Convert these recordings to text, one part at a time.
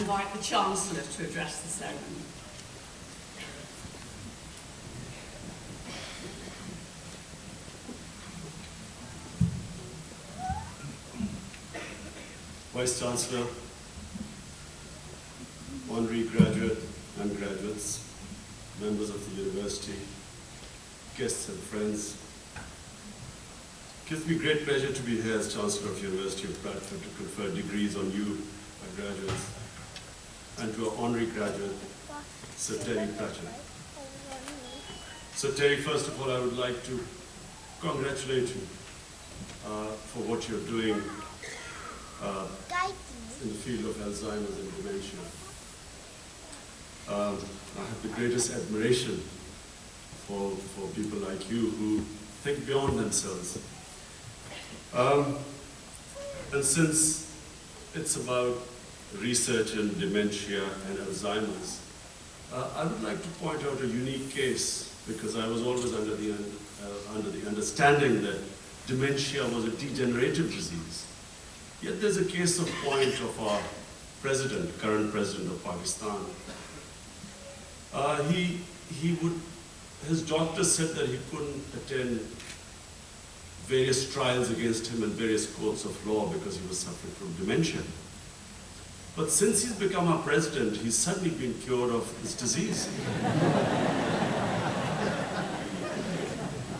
invite the Chancellor to address the ceremony. Vice Chancellor, honorary graduate and graduates, members of the university, guests and friends. It gives me great pleasure to be here as Chancellor of the University of Bradford to confer degrees on you, my graduates, and to our honorary graduate, Sir Terry Pratchett. Sir Terry, first of all, I would like to congratulate you for what you're doing in the field of Alzheimer's and dementia. I have the greatest admiration for people like you who think beyond themselves. And since it's about research in dementia and Alzheimer's, I would like to point out a unique case, because I was always under the understanding that dementia was a degenerative disease. Yet there's a case of point of our president, current president of Pakistan. His doctor said that he couldn't attend various trials against him in various courts of law because he was suffering from dementia. But since he's become our president, he's suddenly been cured of his disease.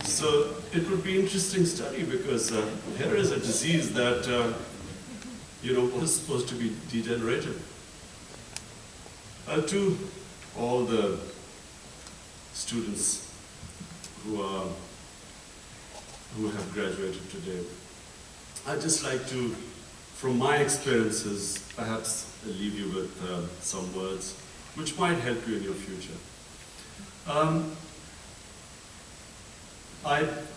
So it would be an interesting study, because here is a disease that was supposed to be degenerative. To all the students who have graduated today, I'd just like to, from my experiences, perhaps leave you with some words which might help you in your future.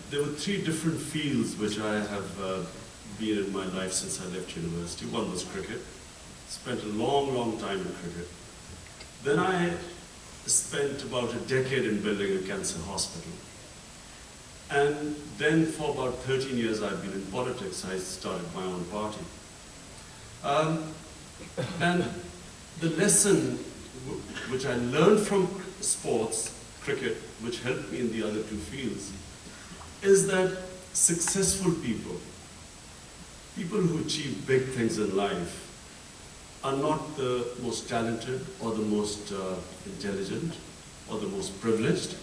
There were three different fields which I have been in my life since I left university. One was cricket. Spent a long time in cricket. Then I spent about a decade in building a cancer hospital. And then for about 13 years I've been in politics. I started my own party. And the lesson which I learned from sports, cricket, which helped me in the other two fields, is that successful people who achieve big things in life, are not the most talented or the most intelligent or the most privileged,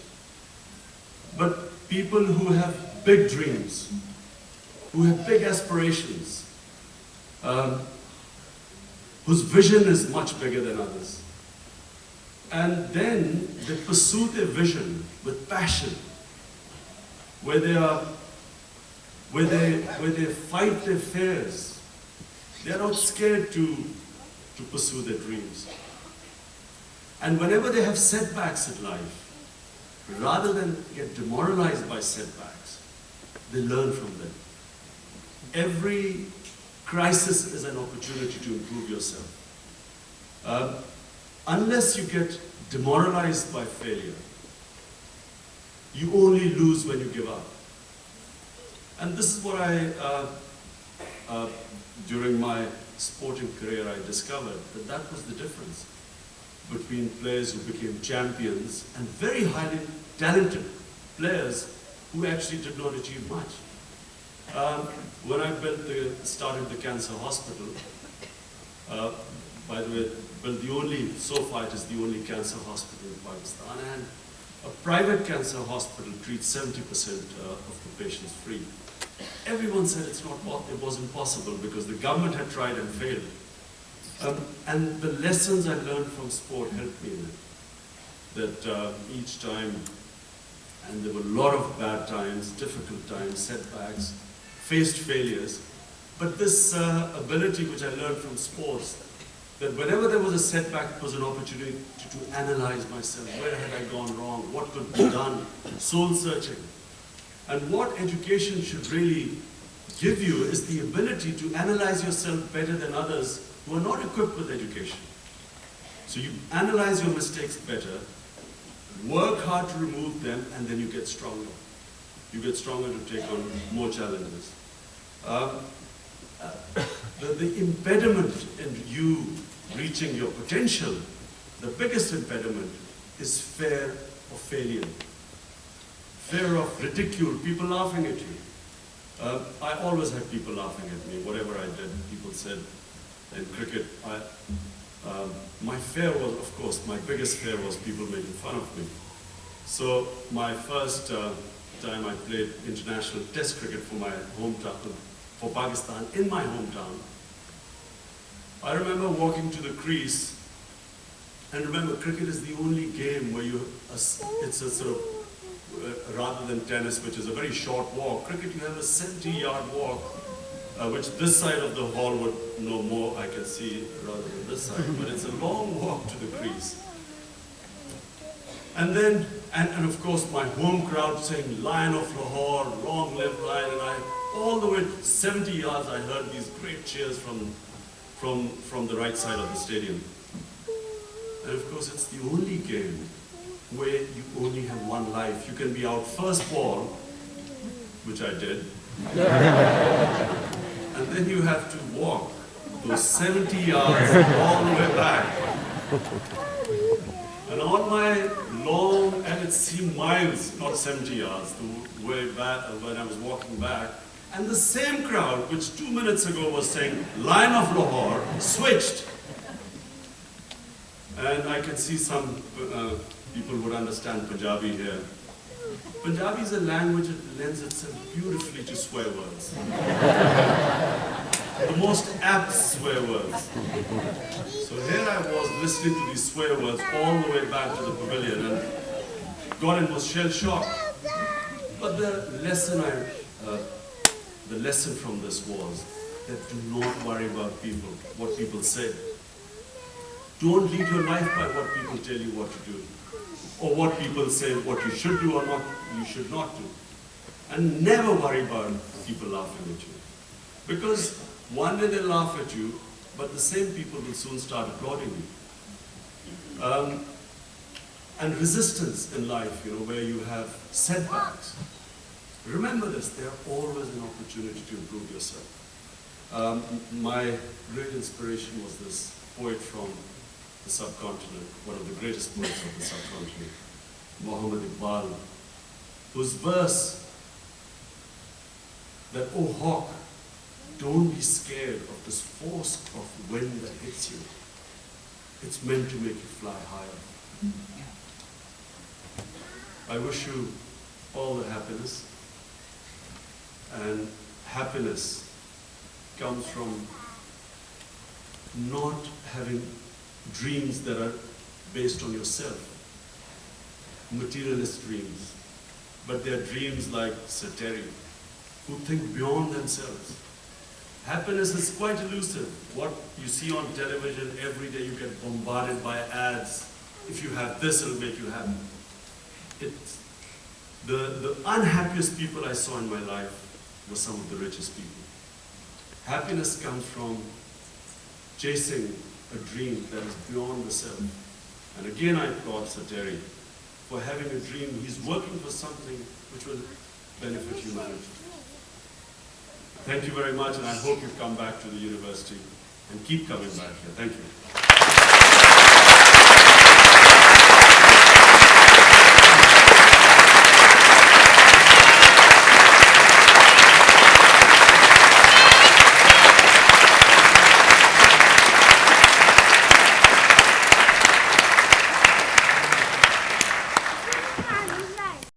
but people who have big dreams, who have big aspirations, whose vision is much bigger than others. And then they pursue their vision with passion, where they fight their fears. They are not scared to pursue their dreams. And whenever they have setbacks in life, rather than get demoralized by setbacks, they learn from them. Every crisis is an opportunity to improve yourself. Unless you get demoralized by failure, you only lose when you give up. And this is what during my sporting career, I discovered that was the difference between players who became champions and very highly talented players who actually did not achieve much. When I started the cancer hospital, by the way, so far it is the only cancer hospital in Pakistan, and a private cancer hospital treats 70% of the patients free. Everyone said it wasn't possible because the government had tried and failed. And the lessons I learned from sport helped me in it. That each time, and there were a lot of bad times, difficult times, setbacks, faced failures, but this ability which I learned from sports, that whenever there was a setback, it was an opportunity to analyze myself. Where had I gone wrong? What could be done? Soul searching. And what education should really give you is the ability to analyze yourself better than others who are not equipped with education. So you analyze your mistakes better, work hard to remove them, and then you get stronger. You get stronger to take on more challenges. The impediment in you reaching your potential, the biggest impediment is fear of failure. Fear of ridicule, people laughing at you. I always had people laughing at me, whatever I did. People said in cricket, my fear was, of course, my biggest fear was people making fun of me. So my first time I played international test cricket for my hometown, for Pakistan, in my hometown, I remember walking to the crease, and remember, cricket is the only game where it's a sort of, rather than tennis, which is a very short walk, cricket you have a 70-yard walk, which this side of the hall would know more, I can see, rather than this side, but it's a long walk to the crease. And then, and of course my home crowd saying, Lion of Lahore, long live Lion, and all the way 70 yards I heard these great cheers from the right side of the stadium. And of course it's the only game where you only have one life. You can be out first ball, which I did, and then you have to walk those 70 yards all the way back. And on my long, and it seemed miles, not 70 yards, the way back when I was walking back, and the same crowd, which 2 minutes ago was saying, Lion of Lahore, switched. And I can see some people would understand Punjabi here. Punjabi is a language that lends itself beautifully to swear words. The most apt swear words. So here I was listening to these swear words all the way back to the pavilion, and Gordon was shell-shocked. But the lesson from this was that do not worry about people, what people say. Don't lead your life by what people tell you what to do, or what people say what you should do or not, you should not do. And never worry about people laughing at you. Because one day they'll laugh at you, but the same people will soon start applauding you. And resistance in life, where you have setbacks. Remember this, there are always an opportunity to improve yourself. My great inspiration was this poet from the subcontinent, one of the greatest poets of the subcontinent, Muhammad Iqbal, whose verse that, oh hawk, don't be scared of this force of wind that hits you. It's meant to make you fly higher. I wish you all the happiness. And happiness comes from not having dreams that are based on yourself, materialist dreams, but they're dreams like Sir Terry, who think beyond themselves. Happiness is quite elusive. What you see on television every day, you get bombarded by ads. If you have this, it'll make you happy. The unhappiest people I saw in my life were some of the richest people. Happiness comes from chasing a dream that is beyond the self. And again, I applaud Sir Terry for having a dream. He's working for something which will benefit humanity. Thank you very much, and I hope you come back to the university and keep coming back here. Thank you.